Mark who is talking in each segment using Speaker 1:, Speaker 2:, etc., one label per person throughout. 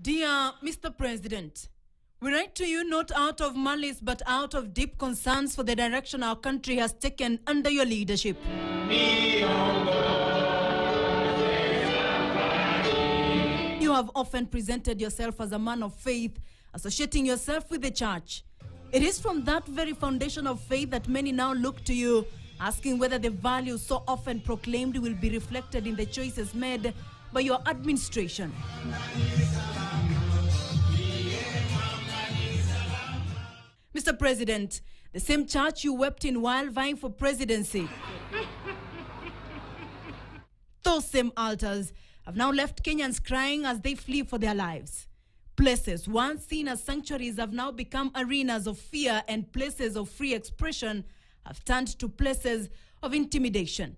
Speaker 1: Dear Mr. President, we write to you not out of malice but out of deep concerns for the direction our country has taken under your leadership. You have often presented yourself as a man of faith, associating yourself with the church. It is from that very foundation of faith that many now look to you, asking whether the values so often proclaimed will be reflected in the choices made by your administration. Mr. President, the same church you wept in while vying for presidency, those same altars have now left Kenyans crying as they flee for their lives. Places once seen as sanctuaries have now become arenas of fear, and places of free expression have turned to places of intimidation.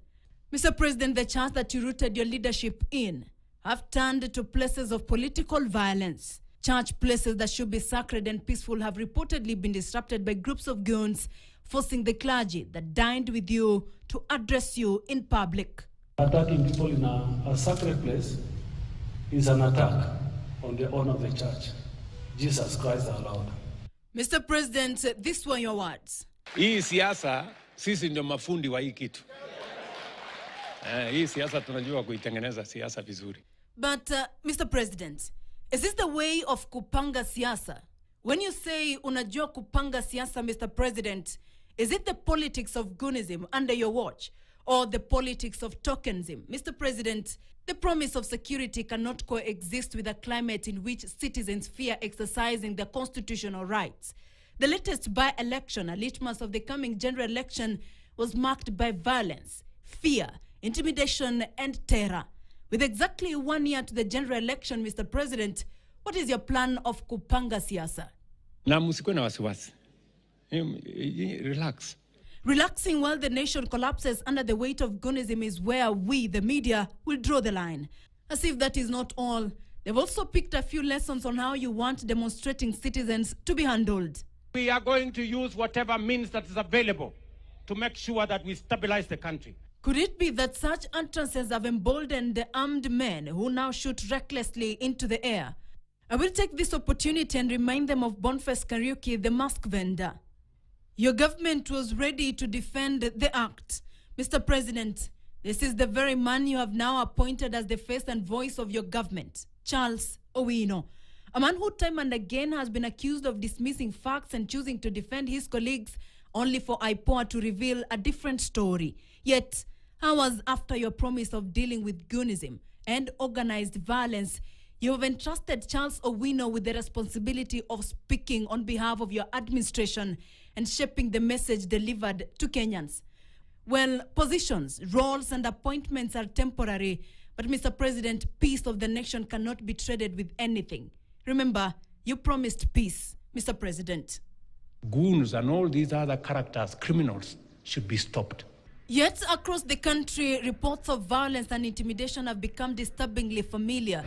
Speaker 1: Mr. President, the church that you rooted your leadership in have turned to places of political violence. Church places that should be sacred and peaceful have reportedly been disrupted by groups of goons, forcing the clergy that dined with you to address you in public.
Speaker 2: Attacking people in a sacred place is an attack on the honor of the church. Jesus Christ our Lord.
Speaker 1: Mr. President, these were your words.
Speaker 3: Hii siasa, sisi ndio mafundi wa hii kitu. Hii siasa tunajua kuitengeneza siasa vizuri.
Speaker 1: But, Mr. President, is this the way of kupanga siasa? When you say unajua kupanga siasa, Mr. President, is it the politics of goonism under your watch or the politics of tokenism? Mr. President, the promise of security cannot coexist with a climate in which citizens fear exercising their constitutional rights. The latest by-election, a litmus of the coming general election, was marked by violence, fear, intimidation, and terror. With exactly 1 year to the general election, Mr. President, what is your plan of kupanga siasa?
Speaker 3: Na musikuwe na wasiwasi. Relax.
Speaker 1: Relaxing while the nation collapses under the weight of goonism is where we, the media, will draw the line. As if that is not all, they've also picked a few lessons on how you want demonstrating citizens to be handled.
Speaker 4: We are going to use whatever means that is available to make sure that we stabilize the country.
Speaker 1: Could it be that such utterances have emboldened the armed men who now shoot recklessly into the air? I will take this opportunity and remind them of Boniface Kariuki, the mask vendor. Your government was ready to defend the act. Mr. President, this is the very man you have now appointed as the face and voice of your government, Charles Owino. A man who time and again has been accused of dismissing facts and choosing to defend his colleagues, only for IPOA to reveal a different story. Yet, hours after your promise of dealing with goonism and organized violence, you have entrusted Charles Owino with the responsibility of speaking on behalf of your administration and shaping the message delivered to Kenyans. Well, positions, roles, and appointments are temporary, but Mr. President, peace of the nation cannot be traded with anything. Remember, you promised peace, Mr. President.
Speaker 3: Goons and all these other characters, criminals, should be stopped.
Speaker 1: Yet, across the country, reports of violence and intimidation have become disturbingly familiar.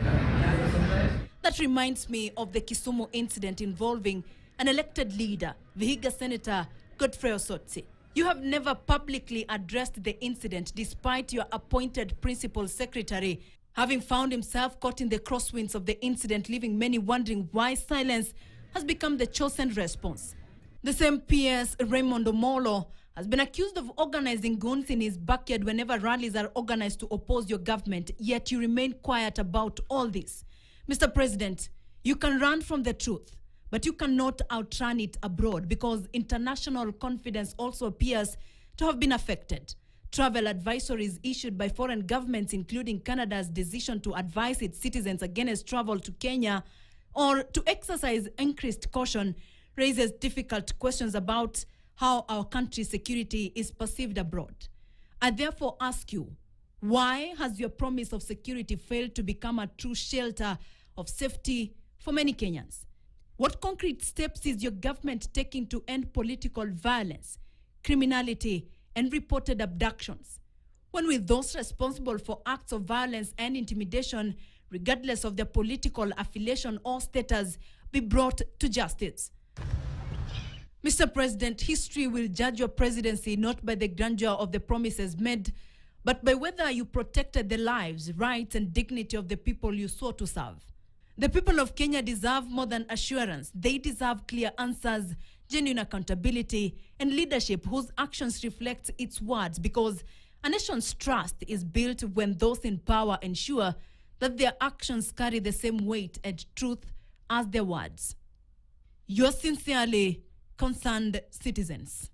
Speaker 1: That reminds me of the Kisumu incident involving an elected leader, Vihiga Senator Godfrey Osotsi. You have never publicly addressed the incident despite your appointed principal secretary having found himself caught in the crosswinds of the incident, leaving many wondering why silence has become the chosen response. The same PS, Raymond Omolo, has been accused of organizing goons in his backyard whenever rallies are organized to oppose your government, yet you remain quiet about all this. Mr. President, you can run from the truth, but you cannot outrun it abroad because international confidence also appears to have been affected. Travel advisories issued by foreign governments, including Canada's decision to advise its citizens against travel to Kenya or to exercise increased caution, raises difficult questions about how our country's security is perceived abroad. I therefore ask you, why has your promise of security failed to become a true shelter of safety for many Kenyans? What concrete steps is your government taking to end political violence, criminality, and reported abductions? When will those responsible for acts of violence and intimidation, regardless of their political affiliation or status, be brought to justice? Mr. President, history will judge your presidency not by the grandeur of the promises made, but by whether you protected the lives, rights, and dignity of the people you sought to serve. The people of Kenya deserve more than assurance. They deserve clear answers, genuine accountability, and leadership whose actions reflect its words, because a nation's trust is built when those in power ensure that their actions carry the same weight and truth as their words. Yours sincerely, Concerned Citizens.